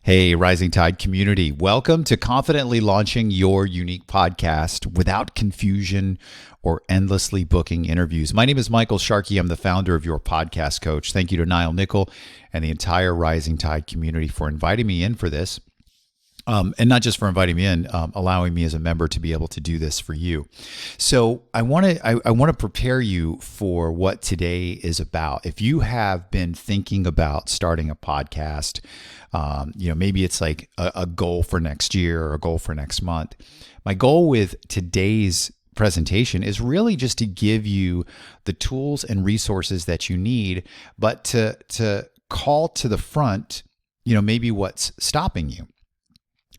Hey, Rising Tide community. Welcome to confidently launching your unique podcast without confusion or endlessly booking interviews. My name is Michael Sharkey. I'm the founder of Your Podcast Coach. Thank you to Niall Nickel and the entire Rising Tide community for inviting me in for this. And not just for inviting me in, allowing me as a member to be able to do this for you. So I want to prepare you for what today is about. If you have been thinking about starting a podcast, maybe it's like a goal for next year or a goal for next month. My goal with today's presentation is really just to give you the tools and resources that you need, but to call to the front, maybe what's stopping you.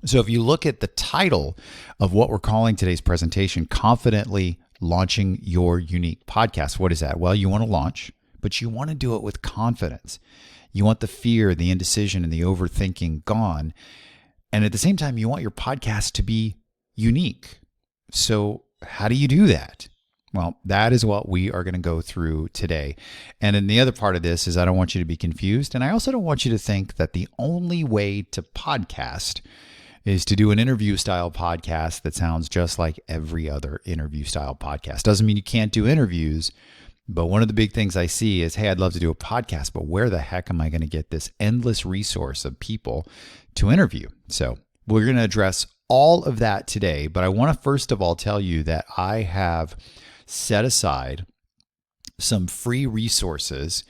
So if you look at the title of what we're calling today's presentation, Confidently Launching Your Unique Podcast, what is that? Well, you want to launch, but you want to do it with confidence. You want the fear, the indecision, and the overthinking gone. And at the same time, you want your podcast to be unique. So how do you do that? Well, that is what we are going to go through today. And then the other part of this is I don't want you to be confused. And I also don't want you to think that the only way to podcast is to do an interview style podcast that sounds just like every other interview style podcast. Doesn't mean you can't do interviews, but one of the big things I see is, hey, I'd love to do a podcast, but where the heck am I going to get this endless resource of people to interview? So we're going to address all of that today, but I want to first of all tell you that I have set aside some free resources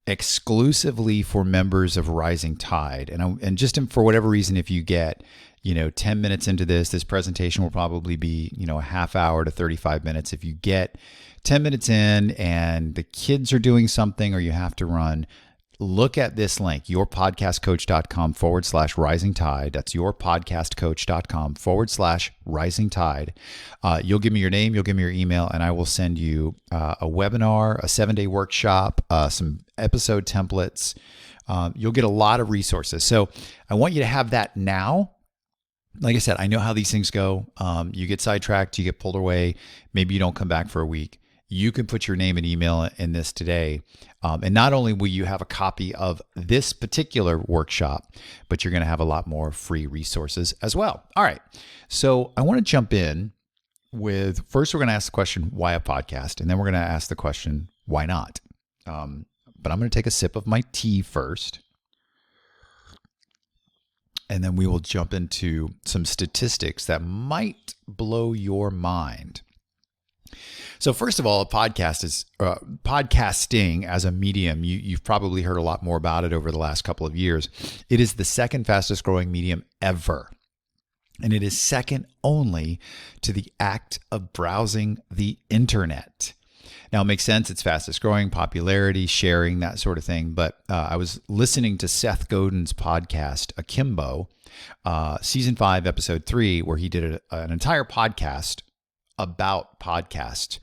exclusively for members of Rising Tide. And for whatever reason, if you get 10 minutes into this presentation will probably be, a half hour to 35 minutes. If you get 10 minutes in and the kids are doing something or you have to run, look at this link, yourpodcastcoach.com/rising tide. That's yourpodcastcoach.com/rising tide. You'll give me your name, you'll give me your email, and I will send you a webinar, a 7-day workshop, some episode templates. You'll get a lot of resources. So I want you to have that now. Like I said, I know how these things go. You get sidetracked, you get pulled away. Maybe you don't come back for a week. You can put your name and email in this today. And not only will you have a copy of this particular workshop, but you're going to have a lot more free resources as well. All right. So I want to jump in with, first we're going to ask the question, why a podcast? And then we're going to ask the question, why not? But I'm going to take a sip of my tea first. And then we will jump into some statistics that might blow your mind. So first of all, a podcast is podcasting as a medium. You've probably heard a lot more about it over the last couple of years. It is the second fastest growing medium ever. And it is second only to the act of browsing the internet. Now, it makes sense. It's fastest growing, popularity, sharing, that sort of thing. But I was listening to Seth Godin's podcast, Akimbo, season 5, episode 3, where he did an entire podcast about podcasts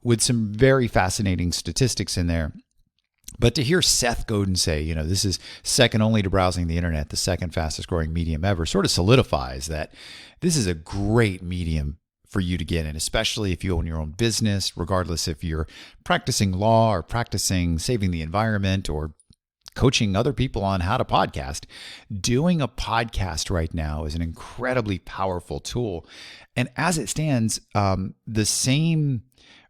with some very fascinating statistics in there. But to hear Seth Godin say, this is second only to browsing the internet, the second fastest growing medium ever, sort of solidifies that this is a great medium for you to get in, especially if you own your own business, regardless if you're practicing law or practicing saving the environment or coaching other people on how to podcast. Doing a podcast right now is an incredibly powerful tool. And as it stands, the same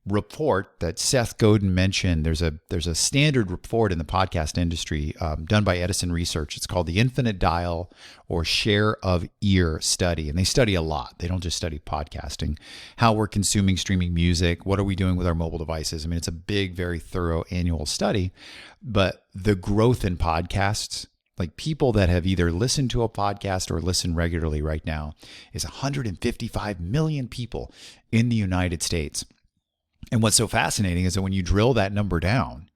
report that Seth Godin mentioned, there's a standard report in the podcast industry done by Edison Research. It's called the Infinite Dial or Share of Ear Study. And they study a lot. They don't just study podcasting, how we're consuming streaming music, what are we doing with our mobile devices. I mean, it's a big, very thorough annual study. But the growth in podcasts, like people that have either listened to a podcast or listen regularly right now, is 155 million people in the United States. And what's so fascinating is that when you drill that number down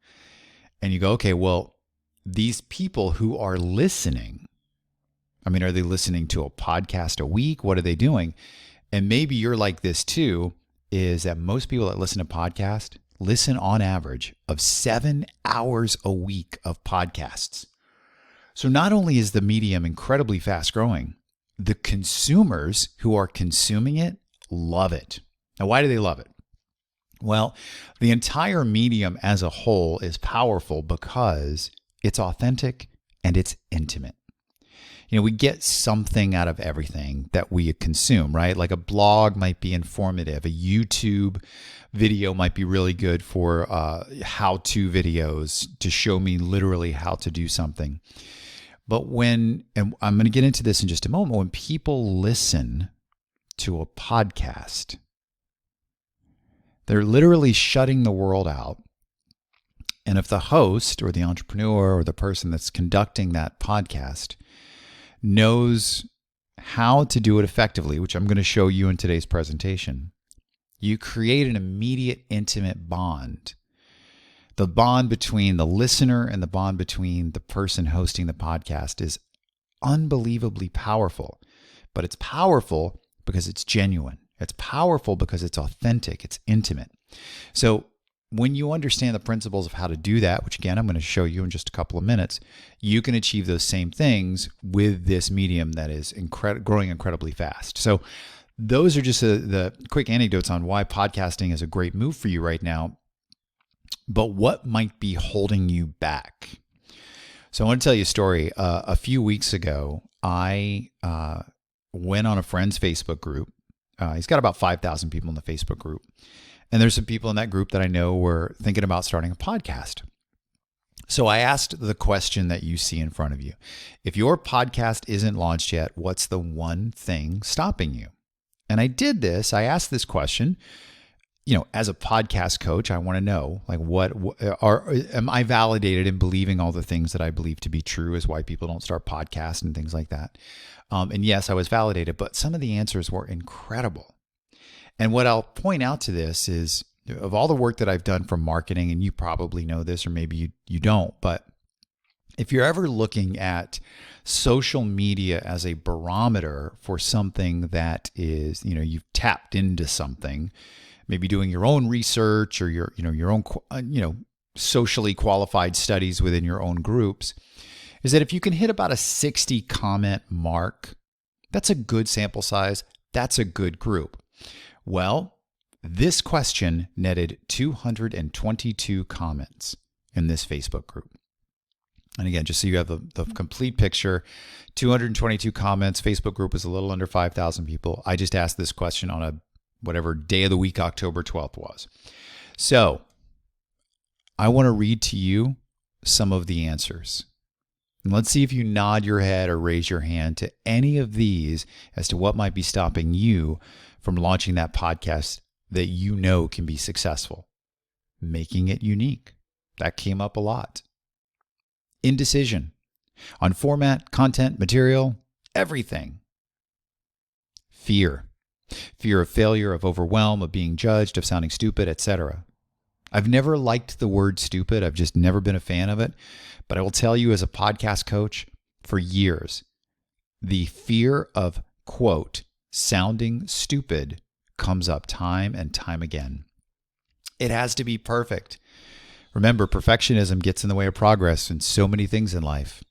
and you go, okay, well, these people who are listening, I mean, are they listening to a podcast a week? What are they doing? And maybe you're like this too, is that most people that listen to podcasts listen on average of 7 hours a week of podcasts. So not only is the medium incredibly fast growing, the consumers who are consuming it love it. Now, why do they love it? Well, the entire medium as a whole is powerful because it's authentic and it's intimate. We get something out of everything that we consume, right? Like a blog might be informative. A YouTube video might be really good for how-to videos to show me literally how to do something. But and I'm going to get into this in just a moment, when people listen to a podcast, they're literally shutting the world out. And if the host or the entrepreneur or the person that's conducting that podcast knows how to do it effectively, which I'm going to show you in today's presentation, you create an immediate intimate bond. The bond between the listener and the bond between the person hosting the podcast is unbelievably powerful. But it's powerful because it's genuine. It's powerful because it's authentic. It's intimate. So when you understand the principles of how to do that, which again, I'm going to show you in just a couple of minutes, you can achieve those same things with this medium that is growing incredibly fast. So those are just the quick anecdotes on why podcasting is a great move for you right now. But what might be holding you back? So I want to tell you a story. A few weeks ago, I went on a friend's Facebook group. He's got about 5,000 people in the Facebook group. And there's some people in that group that I know were thinking about starting a podcast. So I asked the question that you see in front of you. If your podcast isn't launched yet, what's the one thing stopping you? And I did this. I asked this question. As a podcast coach, I want to know, like, am I validated in believing all the things that I believe to be true is why people don't start podcasts and things like that. And yes, I was validated, but some of the answers were incredible. And what I'll point out to this is, of all the work that I've done for marketing, and you probably know this, or maybe you don't, but if you're ever looking at social media as a barometer for something that is, you've tapped into something, maybe doing your own research or your own, socially qualified studies within your own groups, is that if you can hit about a 60 comment mark, that's a good sample size. That's a good group. Well, this question netted 222 comments in this Facebook group. And again, just so you have the complete picture, 222 comments. Facebook group is a little under 5,000 people. I just asked this question on whatever day of the week October 12th was. So I want to read to you some of the answers. And let's see if you nod your head or raise your hand to any of these as to what might be stopping you from launching that podcast that can be successful. Making it unique. That came up a lot. Indecision on format, content, material, everything. Fear of failure, of overwhelm, of being judged, of sounding stupid, etc. I've never liked the word stupid. I've just never been a fan of it. But I will tell you, as a podcast coach for years, the fear of, quote, sounding stupid comes up time and time again. It has to be perfect. Remember, perfectionism gets in the way of progress in so many things in life.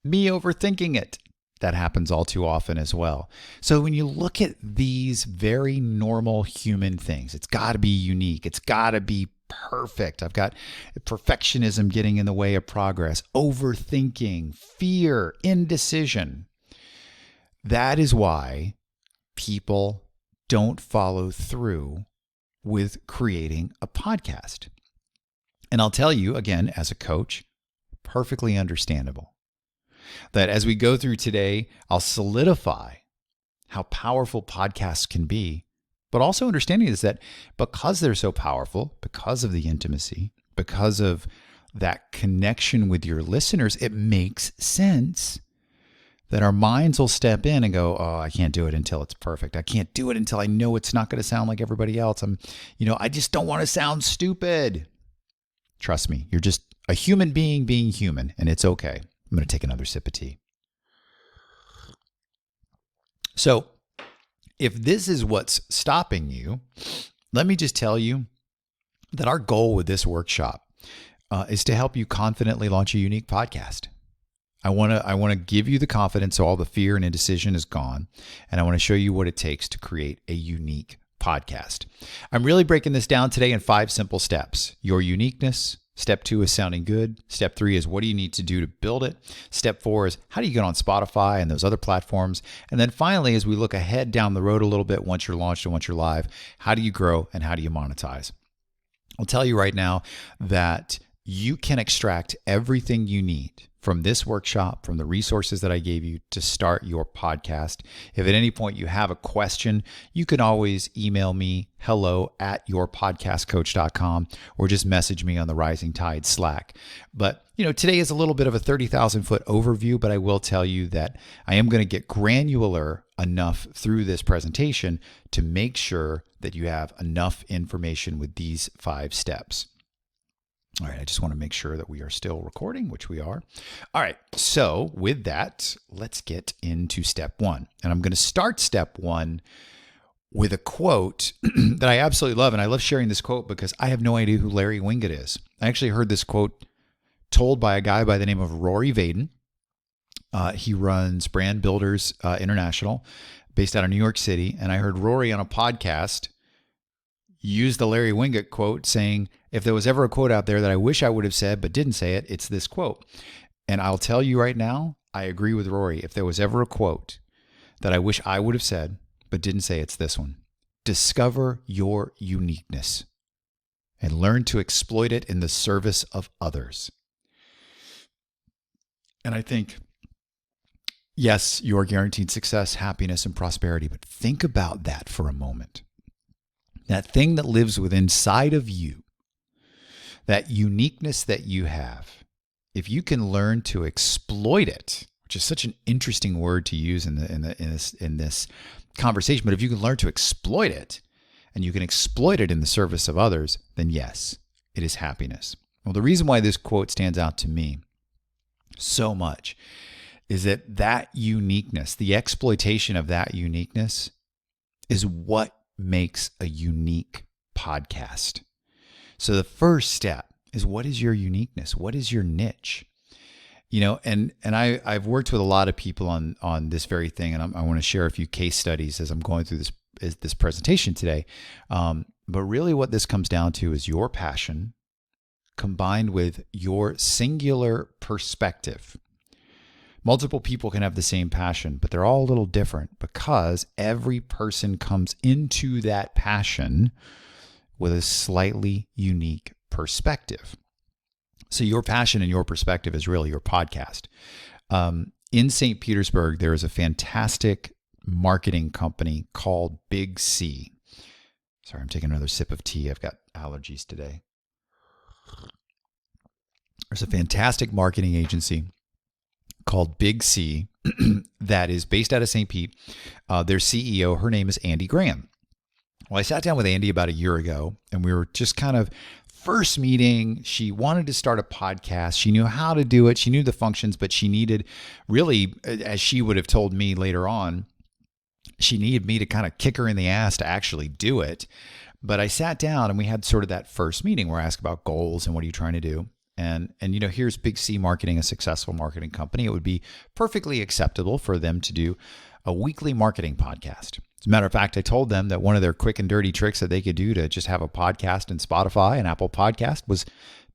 Me overthinking it. That happens all too often as well. So when you look at these very normal human things, it's got to be unique. It's got to be perfect. I've got perfectionism getting in the way of progress, overthinking, fear, indecision. That is why people don't follow through with creating a podcast. And I'll tell you, again, as a coach, perfectly understandable. That as we go through today, I'll solidify how powerful podcasts can be, but also understanding is that because they're so powerful, because of the intimacy, because of that connection with your listeners, it makes sense that our minds will step in and go, oh, I can't do it until it's perfect. I can't do it until I know it's not going to sound like everybody else. I just don't want to sound stupid. Trust me, you're just a human being human, and it's okay. I'm going to take another sip of tea. So if this is what's stopping you, let me just tell you that our goal with this workshop is to help you confidently launch a unique podcast. I want to give you the confidence so all the fear and indecision is gone, and I want to show you what it takes to create a unique podcast. I'm really breaking this down today in 5 simple steps: your uniqueness, Step 2 is sounding good. Step 3 is what do you need to do to build it? Step 4 is how do you get on Spotify and those other platforms? And then finally, as we look ahead down the road a little bit, once you're launched and once you're live, how do you grow and how do you monetize? I'll tell you right now that you can extract everything you need from this workshop, from the resources that I gave you to start your podcast. If at any point you have a question, you can always email me, hello@yourpodcastcoach.com, or just message me on the Rising Tide Slack. But, today is a little bit of a 30,000 foot overview, but I will tell you that I am going to get granular enough through this presentation to make sure that you have enough information with these 5 steps. All right, I just want to make sure that we are still recording, which we are. All right, so with that, let's get into step 1. And I'm going to start step 1 with a quote that I absolutely love. And I love sharing this quote because I have no idea who Larry Winget is. I actually heard this quote told by a guy by the name of Rory Vaden. He runs Brand Builders International, based out of New York City. And I heard Rory on a podcast use the Larry Winget quote saying, if there was ever a quote out there that I wish I would have said but didn't say it, it's this quote. And I'll tell you right now, I agree with Rory. If there was ever a quote that I wish I would have said but didn't say, it's this one. Discover your uniqueness and learn to exploit it in the service of others. And I think, yes, you are guaranteed success, happiness, and prosperity, but think about that for a moment. That thing that lives within inside of you, that uniqueness that you have, if you can learn to exploit it, which is such an interesting word to use in this conversation, but if you can learn to exploit it and you can exploit it in the service of others, then yes, it is happiness. Well, the reason why this quote stands out to me so much is that uniqueness, the exploitation of that uniqueness, is what makes a unique podcast. So the first step is, what is your uniqueness? What is your niche? And I've worked with a lot of people on this very thing, and I want to share a few case studies as I'm going through this presentation today. But really what this comes down to is your passion combined with your singular perspective. Multiple people can have the same passion, but they're all a little different because every person comes into that passion with a slightly unique perspective. So your passion and your perspective is really your podcast. In St. Petersburg, there is a fantastic marketing company called Big C. Sorry, I'm taking another sip of tea. I've got allergies today. There's a fantastic marketing agency called Big C that is based out of St. Pete. Their CEO, her name is Andy Graham. Well, I sat down with Andy about a year ago, and we were just kind of first meeting. She wanted to start a podcast. She knew how to do it. She knew the functions, but she needed really, as she would have told me later on, she needed me to kind of kick her in the ass to actually do it. But I sat down and we had sort of that first meeting where I asked about goals and what are you trying to do? And here's Big C Marketing, a successful marketing company. It would be perfectly acceptable for them to do a weekly marketing podcast. As a matter of fact, I told them that one of their quick and dirty tricks that they could do to just have a podcast in Spotify and Apple Podcast was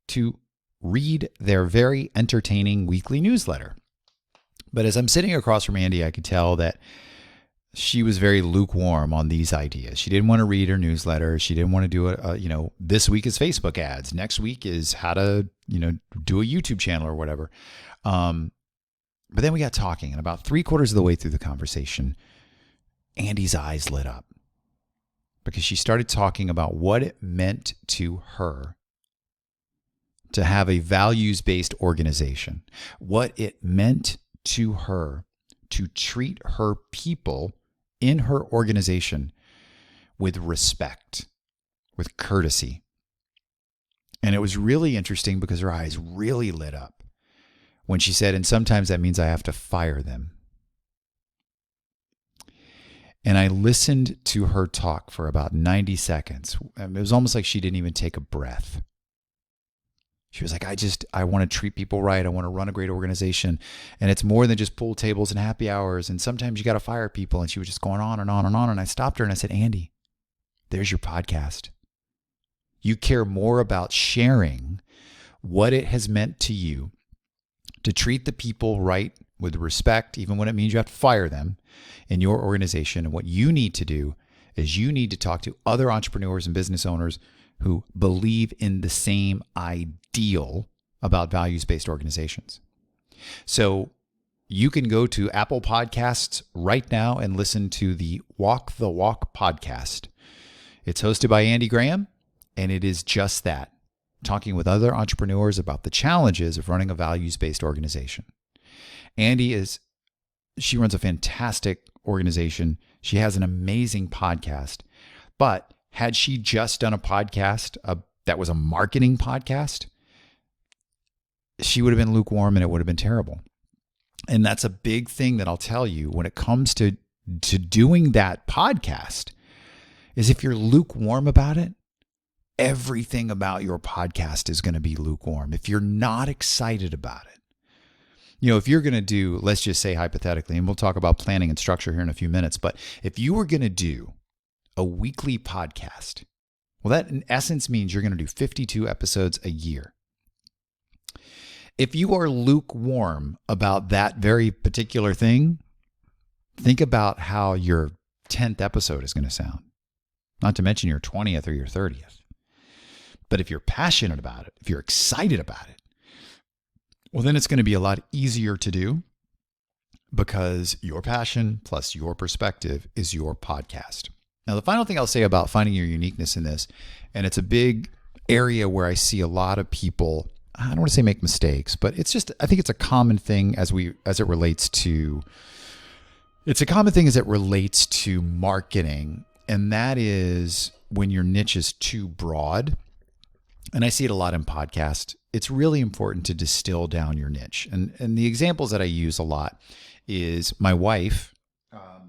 to read their very entertaining weekly newsletter. But as I'm sitting across from Andy, I could tell that she was very lukewarm on these ideas. She didn't want to read her newsletter. She didn't want to do this week is Facebook ads. Next week is how to, do a YouTube channel or whatever. But then we got talking, and about 3/4 of the way through the conversation, Andy's eyes lit up because she started talking about what it meant to her to have a values-based organization, what it meant to her to treat her people in her organization with respect, with courtesy. And it was really interesting because her eyes really lit up when she said, and sometimes that means I have to fire them. And I listened to her talk for about 90 seconds. It was almost like she didn't even take a breath. She was like, I want to treat people right. I want to run a great organization. And it's more than just pool tables and happy hours. And sometimes you got to fire people. And she was just going on and on and on. And I stopped her and I said, Andy, there's your podcast. You care more about sharing what it has meant to you to treat the people right with respect, even when it means you have to fire them in your organization. And what you need to do is you need to talk to other entrepreneurs and business owners who believe in the same ideal about values-based organizations. So you can go to Apple Podcasts right now and listen to the Walk the Walk podcast. It's hosted by Andy Graham, and it is just that, talking with other entrepreneurs about the challenges of running a values-based organization. She runs a fantastic organization. She has an amazing podcast. But had she just done a podcast that was a marketing podcast, she would have been lukewarm and it would have been terrible. And that's a big thing that I'll tell you when it comes to doing that podcast, is if you're lukewarm about it, everything about your podcast is going to be lukewarm. If you're not excited about it, if you're going to do, let's just say hypothetically, and we'll talk about planning and structure here in a few minutes, but if you were going to do a weekly podcast, well, that in essence means you're going to do 52 episodes a year. If you are lukewarm about that very particular thing, think about how your 10th episode is going to sound, not to mention your 20th or your 30th. But if you're passionate about it, if you're excited about it, well, then it's going to be a lot easier to do, because your passion plus your perspective is your podcast. Now, the final thing I'll say about finding your uniqueness in this, and it's a big area where I see a lot of people, I don't want to say make mistakes, but I think it's a common thing as it relates to marketing. And that is when your niche is too broad. And I see it a lot in podcasts. It's really important to distill down your niche. And the examples that I use a lot is my wife. I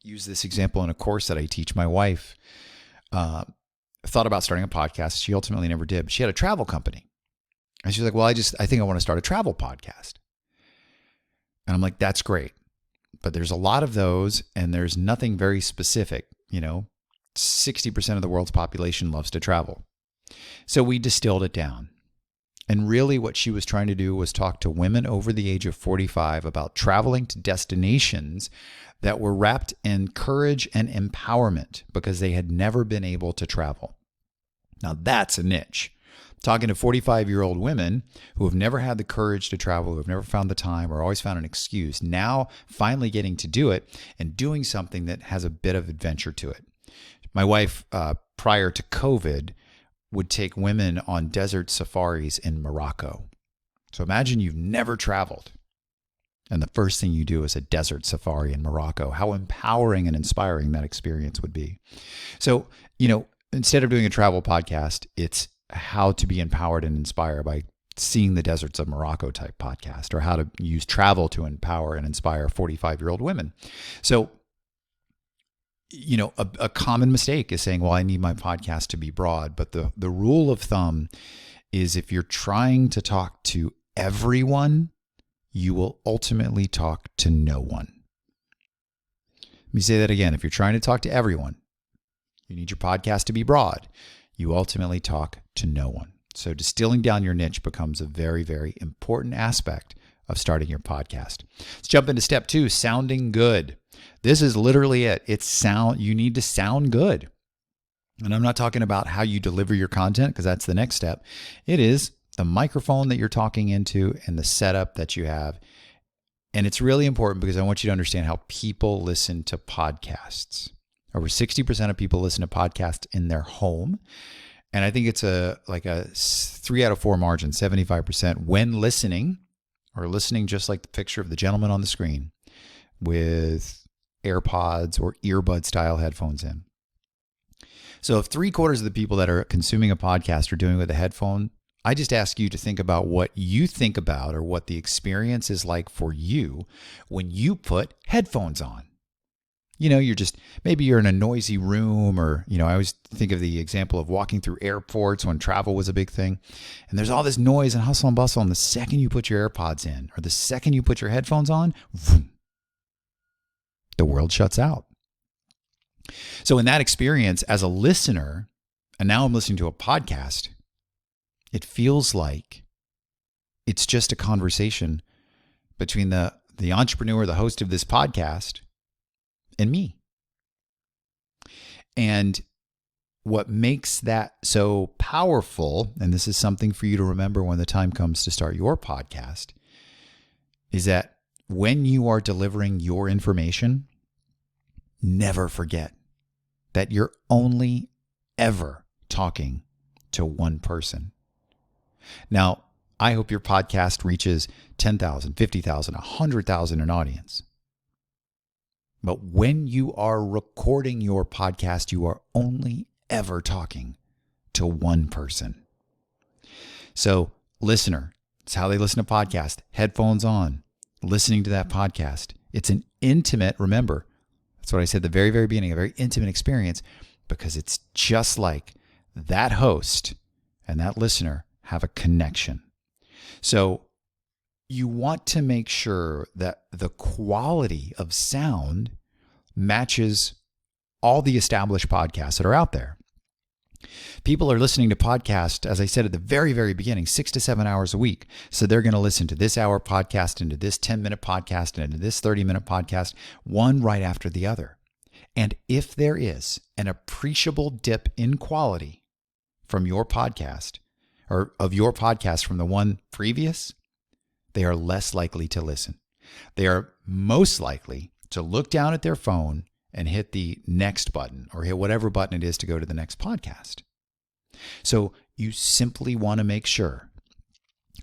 use this example in a course that I teach. My wife thought about starting a podcast. She ultimately never did. But she had a travel company. And she's like, well, I think I want to start a travel podcast. And I'm like, that's great. But there's a lot of those, and there's nothing very specific. 60% of the world's population loves to travel. So we distilled it down. And really what she was trying to do was talk to women over the age of 45 about traveling to destinations that were wrapped in courage and empowerment because they had never been able to travel. Now that's a niche. Talking to 45-year-old women who have never had the courage to travel, who have never found the time or always found an excuse, now finally getting to do it and doing something that has a bit of adventure to it. My wife, prior to COVID, would take women on desert safaris in Morocco. So imagine you've never traveled, and the first thing you do is a desert safari in Morocco. How empowering and inspiring that experience would be. So, instead of doing a travel podcast, it's how to be empowered and inspired by seeing the deserts of Morocco type podcast, or how to use travel to empower and inspire 45-year-old women. So, a common mistake is saying, well, I need my podcast to be broad. But the rule of thumb is if you're trying to talk to everyone, you will ultimately talk to no one. Let me say that again. If you're trying to talk to everyone, you need your podcast to be broad. You ultimately talk to no one. So distilling down your niche becomes a very, very important aspect of starting your podcast. Let's jump into step 2, sounding good. This is literally it. You need to sound good. And I'm not talking about how you deliver your content, because that's the next step. It is the microphone that you're talking into and the setup that you have. And it's really important because I want you to understand how people listen to podcasts. Over 60% of people listen to podcasts in their home. And I think it's a 3 out of 4 margin, 75% when listening, or listening just like the picture of the gentleman on the screen with AirPods or earbud style headphones in. So if 3/4 of the people that are consuming a podcast are doing with a headphone, I just ask you to think about what you think about, or what the experience is like for you when you put headphones on. Maybe you're in a noisy room, or, I always think of the example of walking through airports when travel was a big thing. And there's all this noise and hustle and bustle. And the second you put your AirPods in, or the second you put your headphones on, vroom, the world shuts out. So in that experience as a listener, and now I'm listening to a podcast, it feels like it's just a conversation between the entrepreneur, the host of this podcast, and me. And what makes that so powerful, and this is something for you to remember when the time comes to start your podcast, is that when you are delivering your information, never forget that you're only ever talking to one person. Now, I hope your podcast reaches 10,000, 50,000, 100,000 in audience. But when you are recording your podcast, you are only ever talking to one person. So, listener, it's how they listen to podcasts, headphones on, listening to that podcast. It's an intimate, remember, that's what I said at the very, very beginning, a very intimate experience, because it's just like that host and that listener have a connection. So you want to make sure that the quality of sound matches all the established podcasts that are out there. People are listening to podcasts, as I said at the very, very beginning, 6 to 7 hours a week. So they're going to listen to this hour podcast, into this 10-minute podcast, and into this 30-minute podcast, one right after the other. And if there is an appreciable dip in quality from your podcast, or of your podcast from the one previous, they are less likely to listen. They are most likely to look down at their phone and hit the next button or hit whatever button it is to go to the next podcast. So you simply want to make sure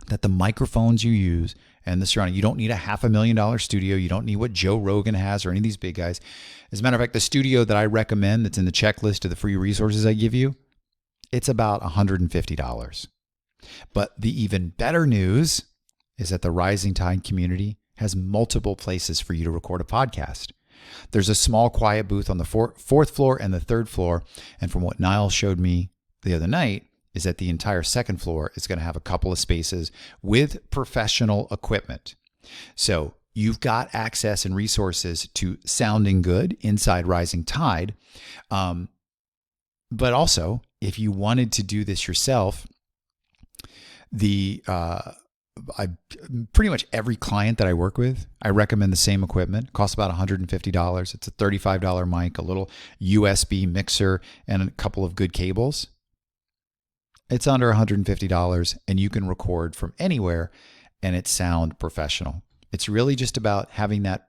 that the microphones you use and the surrounding, you don't need a $500,000 studio. You don't need what Joe Rogan has or any of these big guys. As a matter of fact, the studio that I recommend that's in the checklist of the free resources I give you, it's about $150. But the even better news is that the Rising Tide community has multiple places for you to record a podcast. There's a small quiet booth on the fourth floor and the third floor. And from what Niall showed me the other night, is that the entire second floor is going to have a couple of spaces with professional equipment. So you've got access and resources to sounding good inside Rising Tide. But also, if you wanted to do this yourself, pretty much every client that I work with, I recommend the same equipment. It costs about $150. It's a $35 mic, a little USB mixer, and a couple of good cables. It's under $150, and you can record from anywhere, and it sound professional. It's really just about having that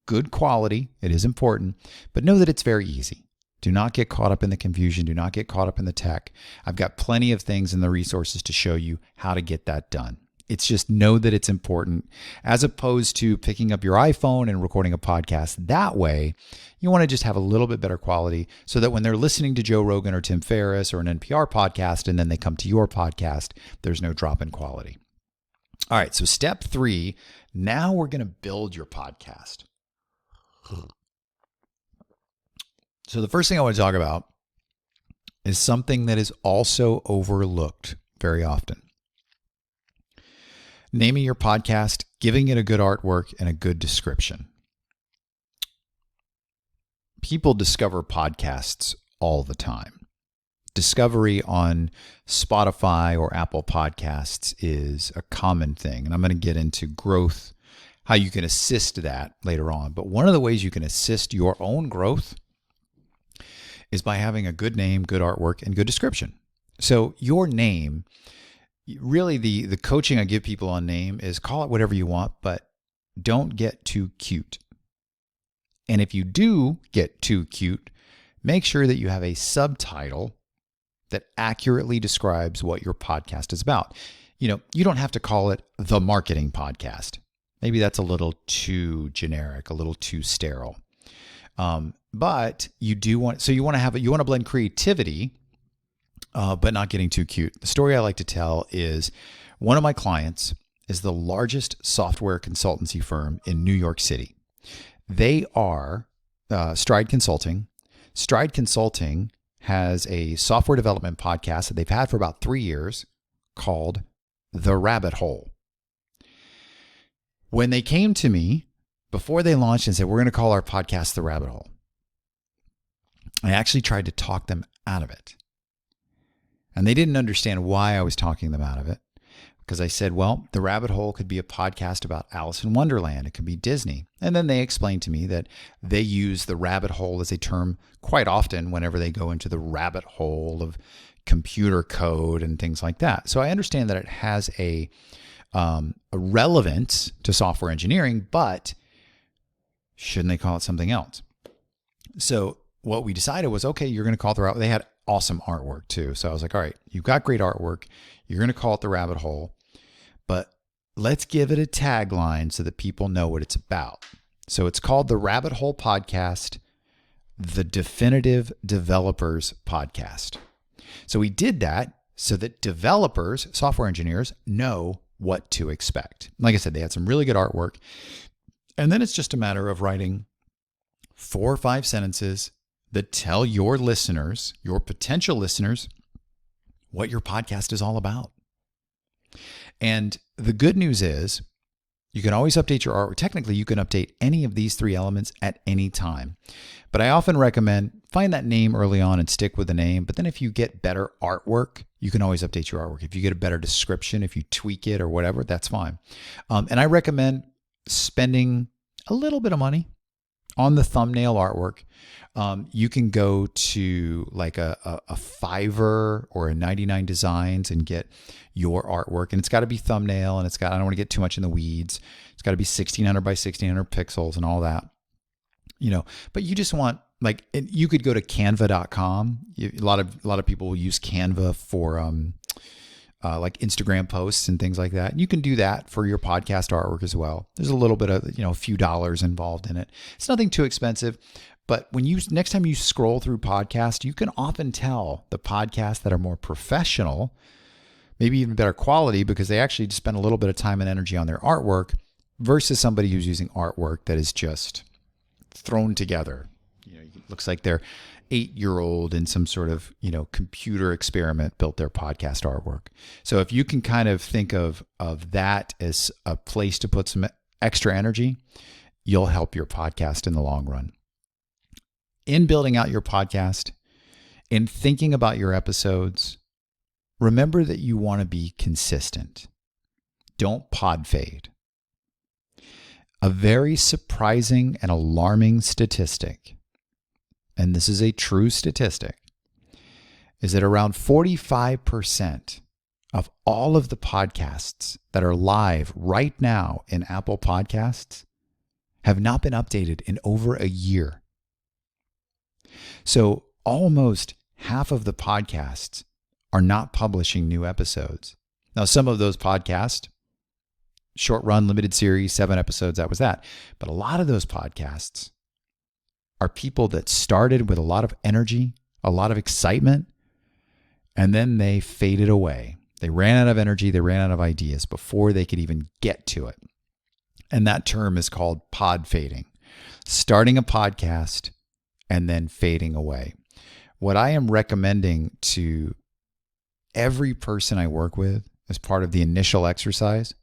good quality. It is important, but know that it's very easy. Do not get caught up in the confusion. Do not get caught up in the tech. I've got plenty of things in the resources to show you how to get that done. It's just know that it's important, as opposed to picking up your iPhone and recording a podcast. That way, you want to just have a little bit better quality so that when they're listening to Joe Rogan or Tim Ferriss or an NPR podcast and then they come to your podcast, there's no drop in quality. All right, so step 3, now we're going to build your podcast. So the first thing I want to talk about is something that is also overlooked very often. Naming your podcast, giving it a good artwork, and a good description. People discover podcasts all the time. Discovery on Spotify or Apple Podcasts is a common thing. And I'm going to get into growth, how you can assist that later on. But one of the ways you can assist your own growth is by having a good name, good artwork, and good description. So your name, really the coaching I give people on name is call it whatever you want, but don't get too cute. And if you do get too cute, make sure that you have a subtitle that accurately describes what your podcast is about. You don't have to call it the marketing podcast. Maybe that's a little too generic, a little too sterile. But you want to blend creativity, but not getting too cute. The story I like to tell is one of my clients is the largest software consultancy firm in New York City. They are Stride Consulting. Stride Consulting has a software development podcast that they've had for about 3 years called The Rabbit Hole. When they came to me before they launched and said, we're going to call our podcast The Rabbit Hole, I actually tried to talk them out of it. And they didn't understand why I was talking them out of it. Because I said, well, The Rabbit Hole could be a podcast about Alice in Wonderland. It could be Disney. And then they explained to me that they use the rabbit hole as a term quite often whenever they go into the rabbit hole of computer code and things like that. So I understand that it has a relevance to software engineering, but shouldn't they call it something else? So what we decided was, okay, you're going to call it the rabbit. They had awesome artwork too. So I was like, all right, you've got great artwork. You're going to call it the rabbit hole. But let's give it a tagline so that people know what it's about. So it's called the Rabbit Hole Podcast, the Definitive Developers Podcast. So we did that so that developers, software engineers, know what to expect. Like I said, they had some really good artwork. And then it's just a matter of writing 4 or 5 sentences that tell your listeners, your potential listeners, what your podcast is all about. And the good news is you can always update your artwork. Technically, you can update any of these 3 elements at any time. But I often recommend find that name early on and stick with the name. But then if you get better artwork, you can always update your artwork. If you get a better description, if you tweak it or whatever, that's fine. And I recommend spending a little bit of money on the thumbnail artwork. You can go to like a Fiverr or a 99 Designs and get your artwork. And it's got to be thumbnail, and I don't want to get too much in the weeds. It's got to be 1600 by 1600 pixels and all that, but you just want, like, you could go to canva.com. A lot of people will use Canva for like Instagram posts and things like that. You can do that for your podcast artwork as well. There's a little bit of, a few dollars involved in it. It's nothing too expensive, but next time you scroll through podcasts, you can often tell the podcasts that are more professional, maybe even better quality, because they actually spend a little bit of time and energy on their artwork versus somebody who's using artwork that is just thrown together. It looks like they're 8-year-old in some sort of, computer experiment built their podcast artwork. So if you can kind of think of that as a place to put some extra energy, you'll help your podcast in the long run. In building out your podcast, in thinking about your episodes, remember that you want to be consistent. Don't pod fade. A very surprising and alarming statistic, and this is a true statistic, is that around 45% of all of the podcasts that are live right now in Apple Podcasts have not been updated in over a year. So almost half of the podcasts are not publishing new episodes. Now, some of those podcasts, short run, limited series, 7 episodes, that was that. But a lot of those podcasts are people that started with a lot of energy, a lot of excitement, and then they faded away. They ran out of energy, they ran out of ideas before they could even get to it. And that term is called pod fading. Starting a podcast and then fading away. What I am recommending to every person I work with as part of the initial exercise,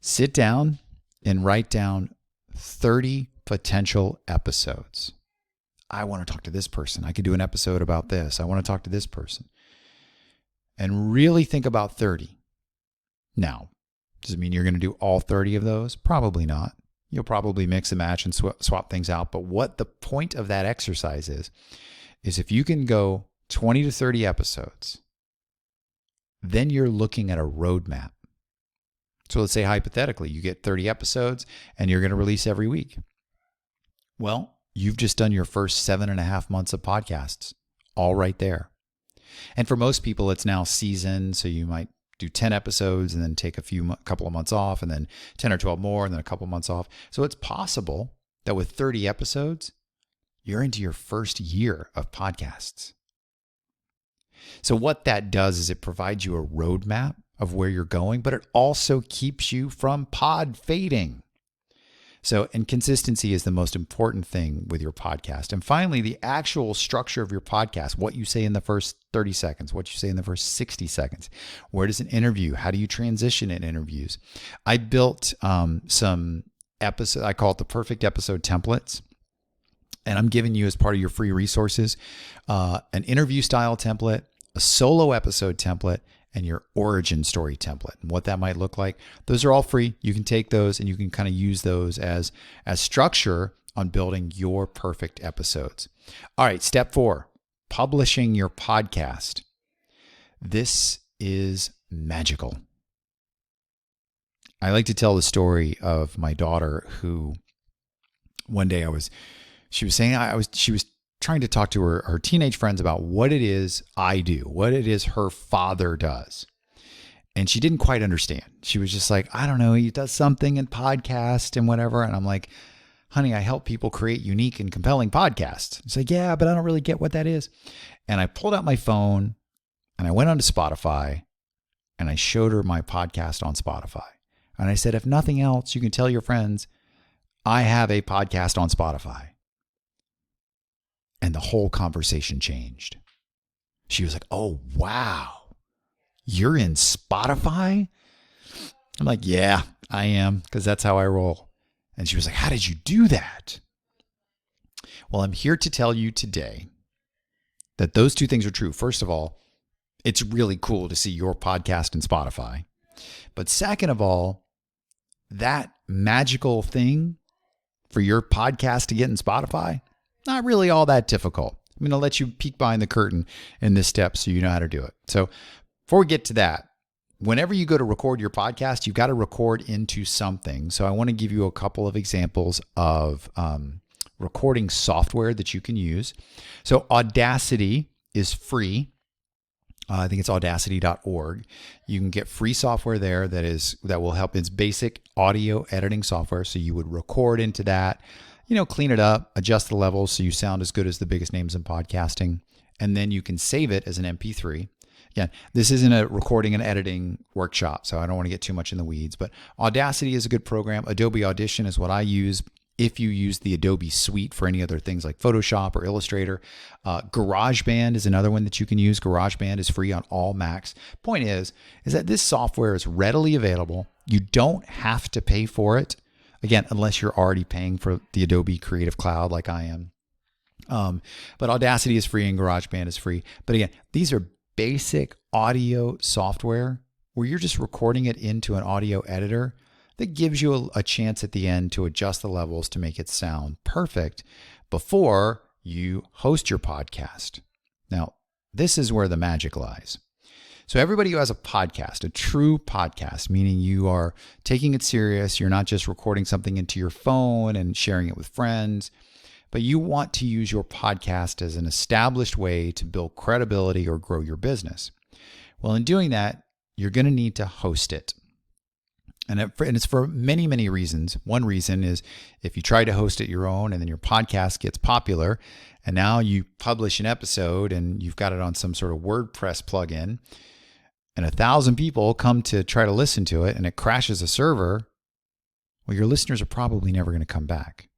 sit down and write down 30 potential episodes. I want to talk to this person. I could do an episode about this. I want to talk to this person. And really think about 30. Now, does it mean you're going to do all 30 of those? Probably not. You'll probably mix and match and swap things out. But what the point of that exercise is if you can go 20 to 30 episodes, then you're looking at a roadmap. So let's say hypothetically, you get 30 episodes and you're going to release every week. Well, you've just done your first 7.5 months of podcasts, all right there. And for most people, it's now seasoned. So you might do 10 episodes and then take a couple of months off, and then 10 or 12 more and then a couple of months off. So it's possible that with 30 episodes, you're into your first year of podcasts. So what that does is it provides you a roadmap of where you're going, but it also keeps you from pod fading. So, and consistency is the most important thing with your podcast. And finally, the actual structure of your podcast, what you say in the first 30 seconds, what you say in the first 60 seconds. Where does an interview? How do you transition in interviews? I built some episodes, I call it the perfect episode templates. And I'm giving you, as part of your free resources, an interview style template, a solo episode template, and your origin story template. And what that might look like, those are all free. You can take those and you can kind of use those as structure on building your perfect episodes. All right, step 4, publishing your podcast. This is magical. I like to tell the story of my daughter who one day she was trying to talk to her teenage friends about what it is I do, what it is her father does. And she didn't quite understand. She was just like, I don't know, he does something in podcast and whatever. And I'm like, honey, I help people create unique and compelling podcasts. She's like, yeah, but I don't really get what that is. And I pulled out my phone and I went onto Spotify and I showed her my podcast on Spotify. And I said, if nothing else, you can tell your friends, I have a podcast on Spotify. And the whole conversation changed. She was like, oh, wow, you're in Spotify? I'm like, yeah, I am, because that's how I roll. And she was like, how did you do that? Well, I'm here to tell you today that those two things are true. First of all, it's really cool to see your podcast in Spotify. But second of all, that magical thing for your podcast to get in Spotify, not really all that difficult. I'm going to let you peek behind the curtain in this step so you know how to do it. So before we get to that, whenever you go to record your podcast, you've got to record into something. So I want to give you a couple of examples of recording software that you can use. So Audacity is free. I think it's audacity.org. You can get free software there that will help. It's basic audio editing software. So you would record into that, clean it up, adjust the levels so you sound as good as the biggest names in podcasting. And then you can save it as an MP3. Again, this isn't a recording and editing workshop, so I don't want to get too much in the weeds, but Audacity is a good program. Adobe Audition is what I use. If you use the Adobe suite for any other things like Photoshop or Illustrator, GarageBand is another one that you can use. GarageBand is free on all Macs. Point is that this software is readily available. You don't have to pay for it, again, unless you're already paying for the Adobe Creative Cloud like I am. But Audacity is free and GarageBand is free. But again, these are basic audio software where you're just recording it into an audio editor that gives you a chance at the end to adjust the levels to make it sound perfect before you host your podcast. Now, this is where the magic lies. So everybody who has a podcast, a true podcast, meaning you are taking it serious, you're not just recording something into your phone and sharing it with friends, but you want to use your podcast as an established way to build credibility or grow your business. Well, in doing that, you're going to need to host it. And it's for many, many reasons. One reason is if you try to host it your own and then your podcast gets popular and now you publish an episode and you've got it on some sort of WordPress plugin and 1,000 people come to try to listen to it and it crashes a server, well, your listeners are probably never going to come back.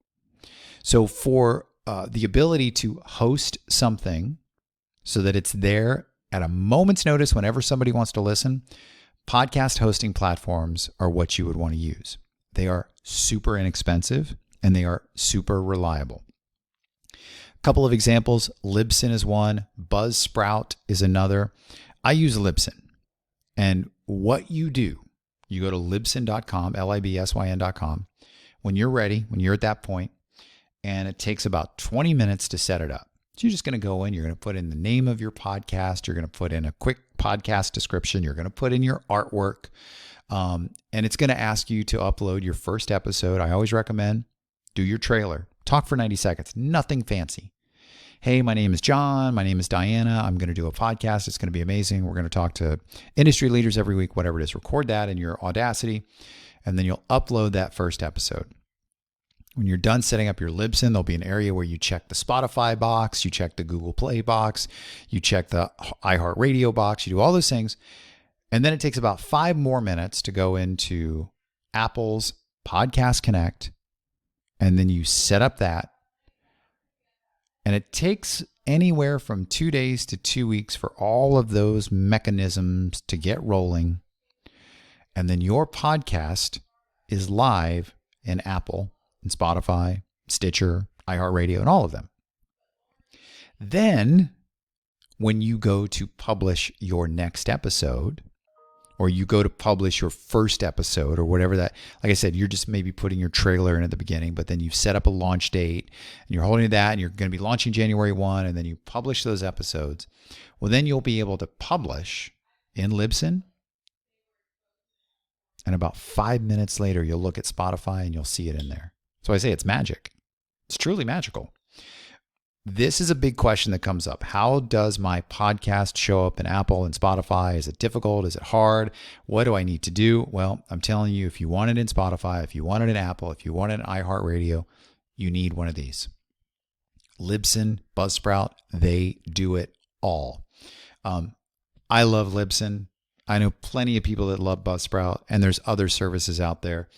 So for the ability to host something so that it's there at a moment's notice whenever somebody wants to listen, podcast hosting platforms are what you would want to use. They are super inexpensive and they are super reliable. A couple of examples, Libsyn is one, Buzzsprout is another. I use Libsyn. And what you do, you go to libsyn.com, libsyn.com. When you're ready, when you're at that point, and it takes about 20 minutes to set it up. So you're just going to go in, you're going to put in the name of your podcast, you're going to put in a quick podcast description, you're going to put in your artwork, and it's going to ask you to upload your first episode. I always recommend do your trailer. Talk for 90 seconds, nothing fancy. Hey, my name is John, my name is Diana, I'm going to do a podcast, it's going to be amazing. We're going to talk to industry leaders every week, whatever it is. Record that in your Audacity, and then you'll upload that first episode. When you're done setting up your Libsyn, there'll be an area where you check the Spotify box, you check the Google Play box, you check the iHeartRadio box, you do all those things. And then it takes about 5 more minutes to go into Apple's Podcast Connect. And then you set up that. And it takes anywhere from 2 days to 2 weeks for all of those mechanisms to get rolling. And then your podcast is live in Apple and Spotify, Stitcher, iHeartRadio, and all of them. Then, when you go to publish your next episode, or you go to publish your first episode or whatever that, like I said, you're just maybe putting your trailer in at the beginning, but then you've set up a launch date and you're holding that and you're going to be launching January 1 and then you publish those episodes. Well, then you'll be able to publish in Libsyn. And about 5 minutes later, you'll look at Spotify and you'll see it in there. So I say it's magic. It's truly magical. This is a big question that comes up. How does my podcast show up in Apple and Spotify? Is it difficult? Is it hard? What do I need to do? Well, I'm telling you, if you want it in Spotify, if you want it in Apple, if you want it in iHeartRadio, you need one of these. Libsyn, Buzzsprout, they do it all. I love Libsyn. I know plenty of people that love Buzzsprout, and there's other services out there.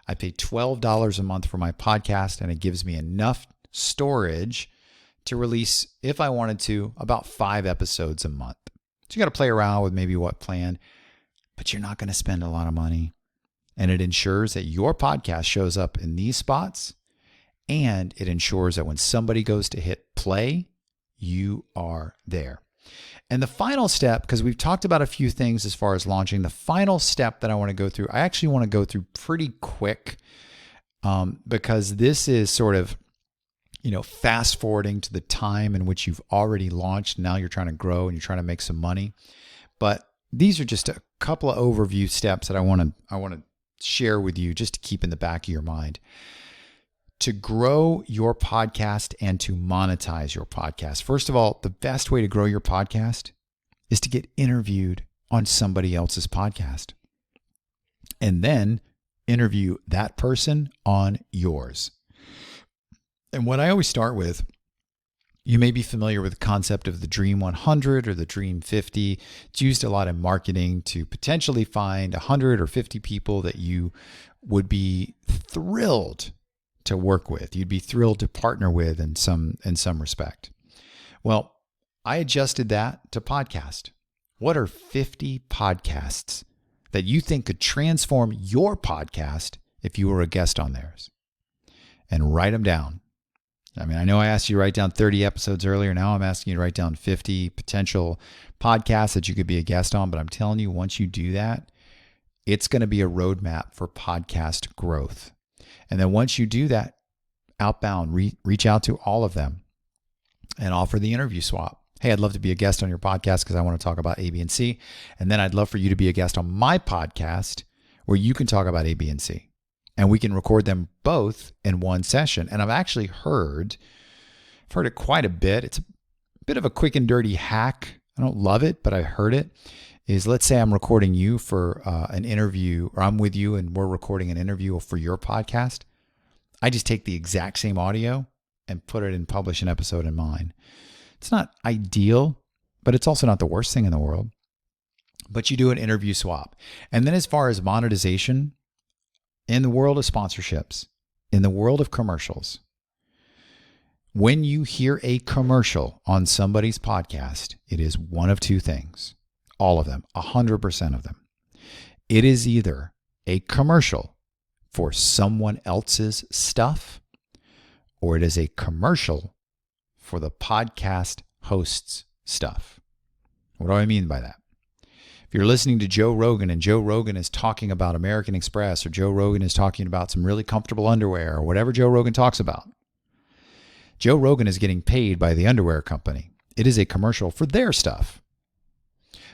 I pay $12 a month for my podcast, and it gives me enough storage to release, if I wanted to, about 5 episodes a month. So you got to play around with maybe what plan, but you're not going to spend a lot of money. And it ensures that your podcast shows up in these spots, and it ensures that when somebody goes to hit play, you are there. And the final step, because we've talked about a few things as far as launching, the final step that I want to go through, I actually want to go through pretty quick because this is sort of, fast forwarding to the time in which you've already launched. Now you're trying to grow and you're trying to make some money. But these are just a couple of overview steps that I want to share with you just to keep in the back of your mind. To grow your podcast and to monetize your podcast. First of all, the best way to grow your podcast is to get interviewed on somebody else's podcast. And then interview that person on yours. And what I always start with, you may be familiar with the concept of the Dream 100 or the Dream 50. It's used a lot in marketing to potentially find 100 or 50 people that you would be thrilled to work with. You'd be thrilled to partner with in some respect. Well, I adjusted that to podcast. What are 50 podcasts that you think could transform your podcast if you were a guest on theirs? And write them down. I mean, I know I asked you to write down 30 episodes earlier. Now I'm asking you to write down 50 potential podcasts that you could be a guest on. But I'm telling you, once you do that, it's going to be a roadmap for podcast growth. And then once you do that, outbound, reach out to all of them and offer the interview swap. Hey, I'd love to be a guest on your podcast because I want to talk about A, B, and C. And then I'd love for you to be a guest on my podcast where you can talk about A, B, and C. And we can record them both in one session. And I've actually heard it quite a bit. It's a bit of a quick and dirty hack. I don't love it, but I heard it. Is let's say I'm recording you for an interview, or I'm with you and we're recording an interview for your podcast. I just take the exact same audio and put it and publish an episode in mine. It's not ideal, but it's also not the worst thing in the world. But you do an interview swap. And then as far as monetization, in the world of sponsorships, in the world of commercials, when you hear a commercial on somebody's podcast, it is one of two things. All of them, 100% of them. It is either a commercial for someone else's stuff, or it is a commercial for the podcast host's stuff. What do I mean by that? If you're listening to Joe Rogan and Joe Rogan is talking about American Express, or Joe Rogan is talking about some really comfortable underwear, or whatever Joe Rogan talks about, Joe Rogan is getting paid by the underwear company. It is a commercial for their stuff.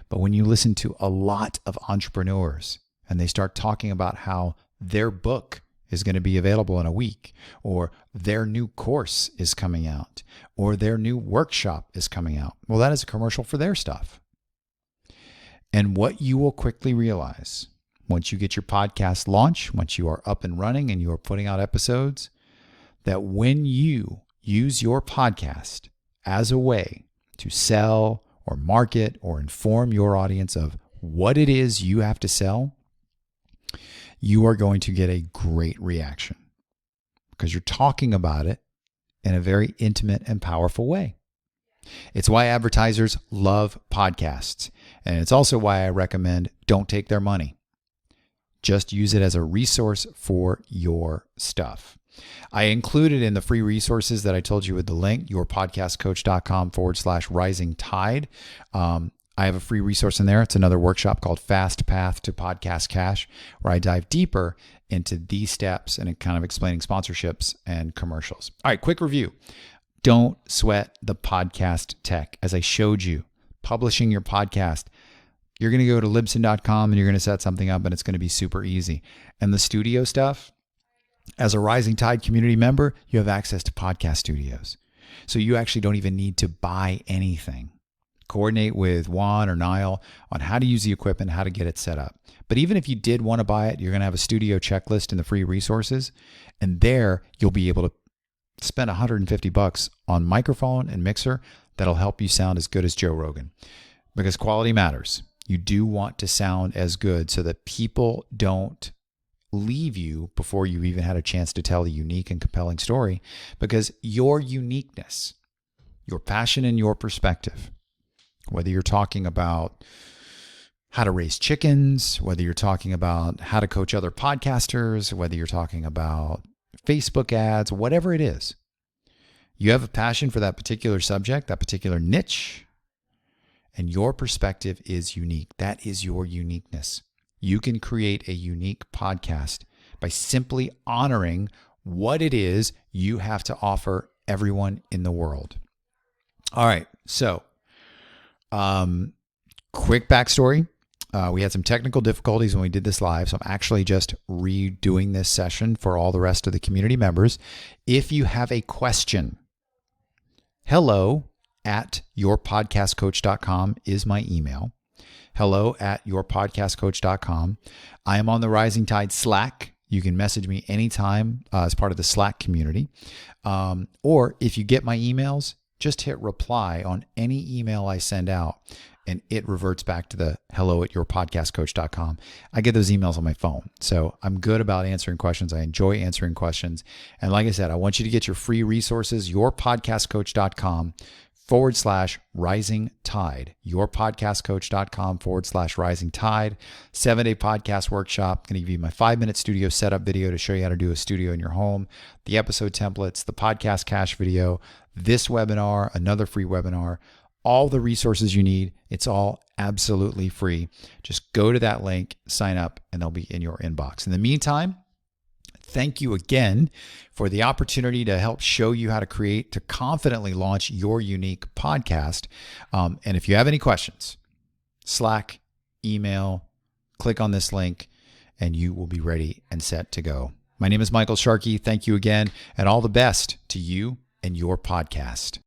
But when you listen to a lot of entrepreneurs and they start talking about how their book is going to be available in a week, or their new course is coming out, or their new workshop is coming out, well, that is a commercial for their stuff. And what you will quickly realize once you get your podcast launched, once you are up and running and you are putting out episodes, that when you use your podcast as a way to sell or market or inform your audience of what it is you have to sell, you are going to get a great reaction because you're talking about it in a very intimate and powerful way. It's why advertisers love podcasts. And it's also why I recommend don't take their money. Just use it as a resource for your stuff. I included in the free resources that I told you with the link, yourpodcastcoach.com/rising tide. I have a free resource in there. It's another workshop called Fast Path to Podcast Cash, where I dive deeper into these steps and kind of explaining sponsorships and commercials. All right, quick review. Don't sweat the podcast tech. As I showed you, publishing your podcast, you're going to go to Libsyn.com and you're going to set something up and it's going to be super easy. And the studio stuff, as a Rising Tide community member, you have access to podcast studios. So you actually don't even need to buy anything. Coordinate with Juan or Niall on how to use the equipment, how to get it set up. But even if you did want to buy it, you're going to have a studio checklist in the free resources. And there you'll be able to spend $150 on microphone and mixer that'll help you sound as good as Joe Rogan, because quality matters. You do want to sound as good so that people don't leave you before you even had a chance to tell a unique and compelling story, because your uniqueness, your passion and your perspective, whether you're talking about how to raise chickens, whether you're talking about how to coach other podcasters, whether you're talking about Facebook ads, whatever it is, you have a passion for that particular subject, that particular niche, and your perspective is unique. That is your uniqueness. You can create a unique podcast by simply honoring what it is you have to offer everyone in the world. All right, so quick backstory. We had some technical difficulties when we did this live, so I'm actually just redoing this session for all the rest of the community members. If you have a question, hello@yourpodcastcoach.com is my email. hello@yourpodcastcoach.com. I am on the Rising Tide Slack. You can message me anytime as part of the Slack community. Or if you get my emails, just hit reply on any email I send out, and it reverts back to the hello@yourpodcastcoach.com. I get those emails on my phone. So I'm good about answering questions. I enjoy answering questions. And like I said, I want you to get your free resources, yourpodcastcoach.com/rising tide, yourpodcastcoach.com/rising tide, 7-day podcast workshop. Going to give you my 5-minute studio setup video to show you how to do a studio in your home, the episode templates, the podcast cache video, this webinar, another free webinar, all the resources you need. It's all absolutely free. Just go to that link, sign up, and they'll be in your inbox. In the meantime, thank you again for the opportunity to help show you how to confidently launch your unique podcast. And if you have any questions, Slack, email, click on this link, and you will be ready and set to go. My name is Michael Sharkey. Thank you again, and all the best to you and your podcast.